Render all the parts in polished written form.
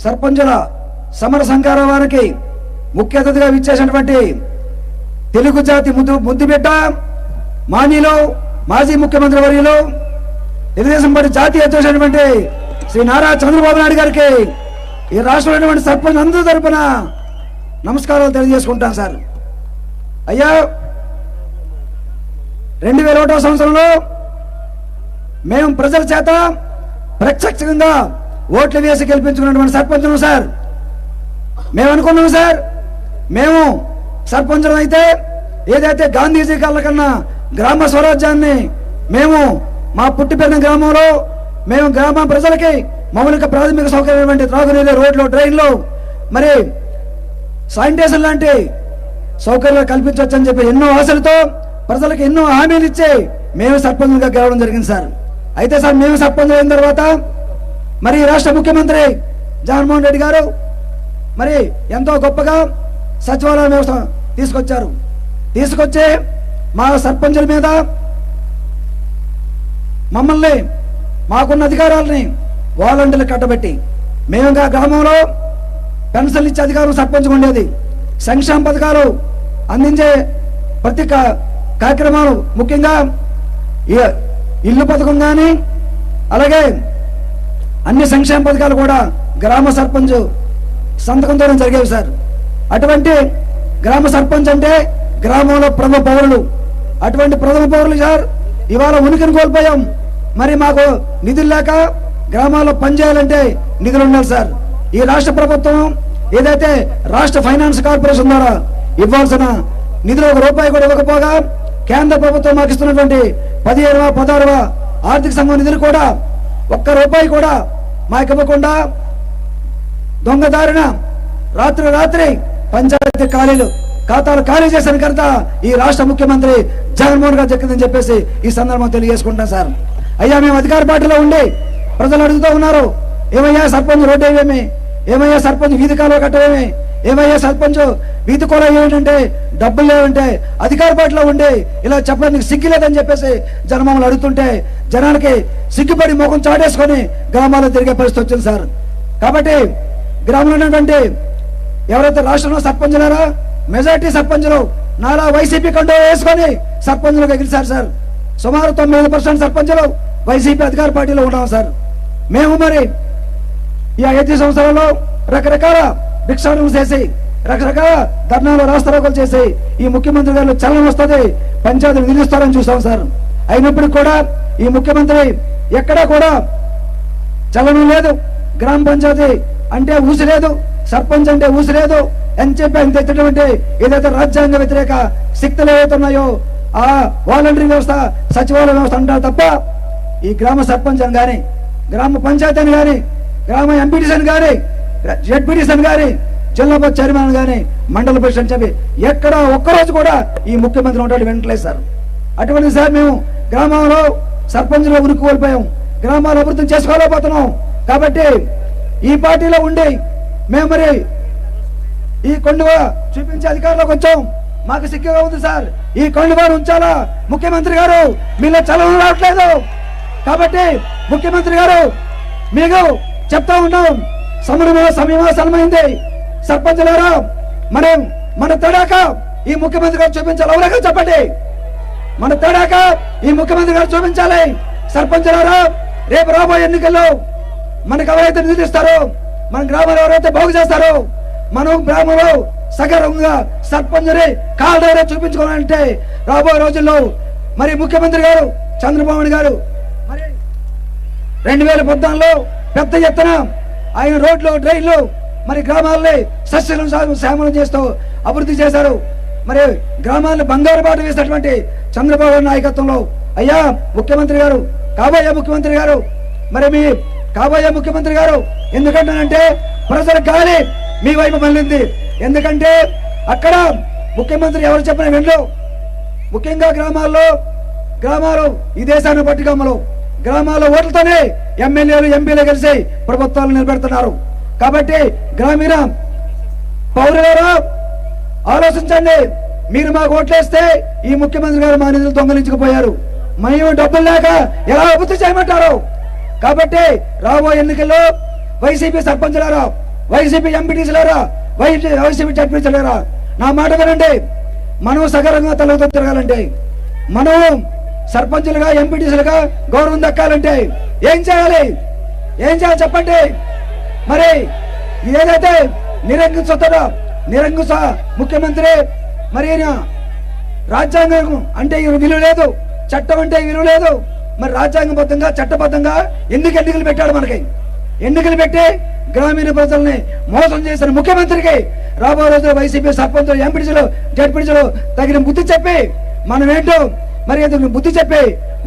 సర్పంచుల సమర సంఘాల వారికి ముఖ్య అతిథిగా విచ్చేసినటువంటి తెలుగు జాతి ముద్దుబిడ్డ మాజీలో మాజీ ముఖ్యమంత్రి వర్యులు తెలుగుదేశం పార్టీ జాతీయ అధ్యక్షుడైనటువంటి శ్రీ నారా చంద్రబాబు నాయుడు గారికి ఈ రాష్ట్రంలో సర్పంచ్ అందరి తరపున నమస్కారాలు తెలియజేసుకుంటాను సార్. అయ్యా 2001వ సంవత్సరంలో మేము ప్రజల చేత ప్రత్యక్షంగా ఓట్లు వేసి గెలిపించుకున్నటువంటి సర్పంచులు సార్. మేము అనుకున్నాం సార్, మేము సర్పంచులు అయితే ఏదైతే గాంధీజీ కళ్ళ కన్నా గ్రామ స్వరాజ్యాన్ని మేము మా పుట్టి పెరిగిన గ్రామంలో మేము గ్రామ ప్రజలకి మౌలిక ప్రాథమిక సౌకర్యం త్రాగునీరు, రోడ్లు, డ్రైన్లు, మరి శానిటేషన్ లాంటి సౌకర్యాలు కల్పించవచ్చని చెప్పి ఎన్నో ఆశలతో ప్రజలకు ఎన్నో హామీలు ఇచ్చి మేము సర్పంచులుగా గెలవడం జరిగింది సార్. అయితే సార్ మేము సర్పంచ్ అయిన తర్వాత మరి రాష్ట్ర ముఖ్యమంత్రి జగన్మోహన్ రెడ్డి గారు మరి ఎంతో గొప్పగా సచివాలయ వ్యవస్థ తీసుకొచ్చి మా సర్పంచుల మీద మమ్మల్ని మాకున్న అధికారాలని వాలంటీర్లు కట్టబెట్టి మేము గ్రామంలో పెన్షన్లు ఇచ్చే అధికారం సర్పంచ్గా ఉండేది. సంక్షేమ పథకాలు అందించే ప్రతి కార్యక్రమాలు ముఖ్యంగా ఇల్లు పథకం కానీ అలాగే అన్ని సంక్షేమ పథకాలు కూడా గ్రామ సర్పంచ్ సంతకంతోనే జరిగేవి సార్. అటువంటి గ్రామ సర్పంచ్ అంటే గ్రామంలో ప్రథమ పౌరులు. అటువంటి ప్రథమ పౌరులు సార్ ఇవాళ ఉనికిని కోల్పోయాం. మరి మాకు నిధులు లేక గ్రామాల్లో పనిచేయాలంటే నిధులు ఉండాలి సార్. ఈ రాష్ట్ర ప్రభుత్వం ఏదైతే రాష్ట్ర ఫైనాన్స్ కార్పొరేషన్ ద్వారా ఇవ్వాల్సిన నిధులు ₹1 కూడా ఇవ్వకపోగా కేంద్ర ప్రభుత్వం మాకు ఇస్తున్నటువంటి 15వ 16వ ఆర్థిక సంఘం నిధులు కూడా ₹1 కూడా మాకు ఇవ్వకుండా దొంగదారిన రాత్రి పంచాయతీ ఖాతాలు ఖాళీ చేసిన కనుక ఈ రాష్ట్ర ముఖ్యమంత్రి జగన్మోహన్ గారు చెక్కిందని చెప్పేసి ఈ సందర్భం తెలియజేసుకుంటాం సార్. అయ్యా మేము అధికార పార్టీలో ఉండి ప్రజలు అడుగుతూ ఉన్నారు, ఏమయ్యా సర్పంచ్ రోడ్డు వేయమేమి, ఏమయ్యా సర్పంచ్ వీధి కాలువ కట్టవేమి, ఏమయ్యా సర్పంచ్ వీధి కూర ఏమిటంటే డబ్బులు లేవంటే అధికార పార్టీలో ఉండి ఇలా చెప్పడానికి సిగ్గు లేదని చెప్పేసి జనమామలు అడుగుతుంటే జనానికి సిగ్గుపడి ముఖం చాటేసుకొని గ్రామాల్లో తిరిగే పరిస్థితి వచ్చింది సార్. కాబట్టి గ్రామంలో ఉన్నటువంటి ఎవరైతే రాష్ట్రంలో సర్పంచులారా మెజార్టీ సర్పంచులు నాలా వైసీపీ కంటూ వేసుకొని సర్పంచులుగా గెలిచారు సార్. సుమారు 9% సర్పంచులు వైసీపీ అధికార పార్టీలో ఉన్నాం సార్. మేము మరి ఈ 5 సంవత్సరాల్లో రకరకాల భిక్షాటనలు చేసి రకరకాల ధర్నాలు రాస్తారోకలు చేసి ఈ ముఖ్యమంత్రి గారు చలనం వస్తుంది, పంచాయతీలు నిలుస్తారని చూసాం సార్. అయినప్పటికీ కూడా ఈ ముఖ్యమంత్రి ఎక్కడా కూడా చలనం లేదు. గ్రామ పంచాయతీ అంటే ఊసి లేదు, సర్పంచ్ అంటే ఊసి లేదు అని చెప్పి ఆయన తెచ్చినటువంటి ఏదైతే రాజ్యాంగ వ్యతిరేక శక్తులు ఏవైతే ఉన్నాయో ఆ వాలంటరీ వ్యవస్థ, సచివాలయ వ్యవస్థ అంటారు తప్ప ఈ గ్రామ సర్పంచ్ అని కానీ, గ్రామ పంచాయతీ అని కానీ, గ్రామ ఎంపీటీసీ అని కానీ, జెడ్పీటీసీ అని కానీ, జిల్లా పరిషత్ చైర్మన్ కానీ, మండల ప్రెసిడెంట్ చెప్పి ఎక్కడ ఒక్కరోజు కూడా ఈ ముఖ్యమంత్రి ఉంటాడు వెంటలేదు సార్. అటువంటి సార్ మేము గ్రామంలో సర్పంచ్లో ఉనికి కోల్పోయాం, గ్రామాల అభివృద్ధి చేసుకోలేకపోతున్నాం. కాబట్టి ఈ పార్టీలో ఉండి మేము మరి ఈ కొండువ చూపించే అధికారంలోకి వచ్చాం. మాకు సిగ్గుగా ఉంది సార్. ఈ కొండువారు ఉంచాలా ముఖ్యమంత్రి గారు, మీలో చలనం రావట్లేదు. కాబట్టి ముఖ్యమంత్రి గారు మీకు చెప్తా ఉన్నాం, సమయమైంది సర్పంచులారా, మన తడాక ఈ ముఖ్యమంత్రి గారు చూపించాలి. ఎవరైనా చెప్పండి, మన తడాక ఈ ముఖ్యమంత్రి గారు చూపించాలి. సర్పంచులారా రేపు రాబోయే ఎన్నికల్లో మనకు ఎవరైతే నిధులు ఇస్తారో, మన గ్రామంలో ఎవరైతే బాగు చేస్తారో, మనం గ్రామంలో సగర్వంగా సర్పంచ్ని కాళ్ళ దగ్గర చూపించుకోవాలంటే రాబోయే రోజుల్లో మరి ముఖ్యమంత్రి గారు చంద్రబాబు గారు మరి 2014లో పెద్ద ఎత్తున ఆయన రోడ్లు, డ్రైన్లు, మరి గ్రామాలని సస్యలను శ్యామలం చేస్తూ అభివృద్ధి చేశారు. మరి గ్రామాలను బంగారు బాట వేసినటువంటి చంద్రబాబు నాయకత్వంలో అయ్యా ముఖ్యమంత్రి గారు, కాబోయే ముఖ్యమంత్రి గారు, మరి మీ కాబోయే ముఖ్యమంత్రి గారు ఎందుకంటానంటే ప్రజల గాలి మీ వైపు మళ్ళింది. ఎందుకంటే అక్కడ ముఖ్యమంత్రి ఎవరు చెప్పిన వెంటనే ముఖ్యంగా గ్రామాలు ఈ దేశాన్ని పట్టుకమ్మలు గ్రామాల ఓట్లతోనే ఎమ్మెల్యేలు, ఎంపీలు కలిసి ప్రభుత్వాలు నిలబెడుతున్నారు. కాబట్టి గ్రామీణ పౌరులారా ఆలోచించండి. మీరు మాకు ఓట్లేస్తే ఈ ముఖ్యమంత్రి గారు మా నిధులు దొంగలించుకుపోయారు, మేము డబ్బులు లేక ఎలా అభివృద్ధి చేయమంటారు? కాబట్టి రాబోయే ఎన్నికల్లో వైసీపీ సర్పంచులారా వైసీపీ ఎంపీటీసీలారా, వైసీపీ జడ్పీటీసీలారా, నా మాట వినండి. మనం సగరంగా తలతో తిరగాలంటే, మనం సర్పంచులుగా ఎంపీటీసీలుగా గౌరవం దక్కాలంటే ఏం చేయాలి చెప్పండి. మరి ఏదైతే నిరంకుశ ముఖ్యమంత్రి, మరి రాజ్యాంగం అంటే విలువ లేదు, చట్టం అంటే విలువ లేదు. మరి రాజ్యాంగబద్ధంగా చట్టబద్ధంగా ఎన్నికలు పెట్టాడు. మనకి ఎన్నికలు పెట్టి గ్రామీణ ప్రజల్ని మోసం చేసిన ముఖ్యమంత్రికి రాబోయే రోజుల్లో వైసీపీ సర్పంచులు, ఎంపీటీసీలు, జడ్పీటీసీలు తగిన బుద్ధి చెప్పి మనం ఏంటో మరి బుద్ధి చెప్పి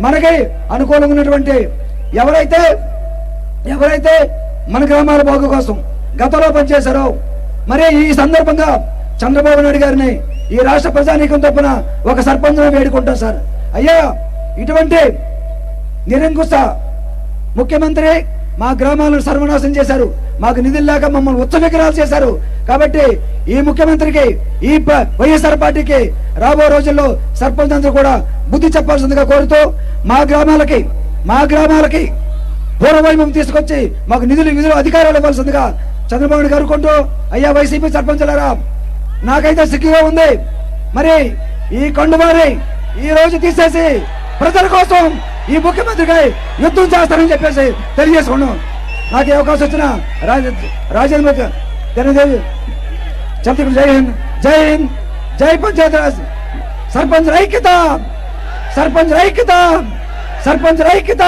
మనకి అనుకూలంగా ఉన్నటువంటి ఎవరైతే మన గ్రామాల బాగు కోసం గతంలో పనిచేశారో, మరి ఈ సందర్భంగా చంద్రబాబు నాయుడు గారిని ఈ రాష్ట్ర ప్రజానీకం తప్పున ఒక సర్పంచ్ వేడుకుంటాం సార్. అయ్యా, ఇటువంటి నిరంకుశ ముఖ్యమంత్రి మా గ్రామాలను సర్వనాశనం చేశారు, మాకు నిధులు లేక మమ్మల్ని ఉత్సవిగ్రహాలు చేశారు. కాబట్టి ఈ ముఖ్యమంత్రికి, ఈ వైఎస్ఆర్ పార్టీకి రాబో రోజుల్లో సర్పంచ్ అందరూ కూడా బుద్ధి చెప్పాల్సిందిగా కోరుతూ మా గ్రామాలకి పూర్వవైభవం తీసుకొచ్చి మాకు నిధులు అధికారాలు ఇవ్వాల్సిందిగా చంద్రబాబు నాయుడు కోరుకుంటూ, అయ్యా వైసీపీ సర్పంచులారా, నాకైతే సిగ్గుగా ఉంది. మరి ఈ కండువారి ఈ రోజు తీసేసి ప్రజల కోసం ఈ ముఖ్యమంత్రిగా యుద్ధం చేస్తారని చెప్పేసి తెలియజేసుకున్నాం. నాకు ఈ అవకాశం వచ్చిన రాజేంద్ర ఛత్రపతి జై హింద్, జై హింద్, జై పంచాయతీరాజ్. సర్పంచ్ ఐక్యత, సర్పంచ్ ఐక్యత, సర్పంచ్ ఐక్యత.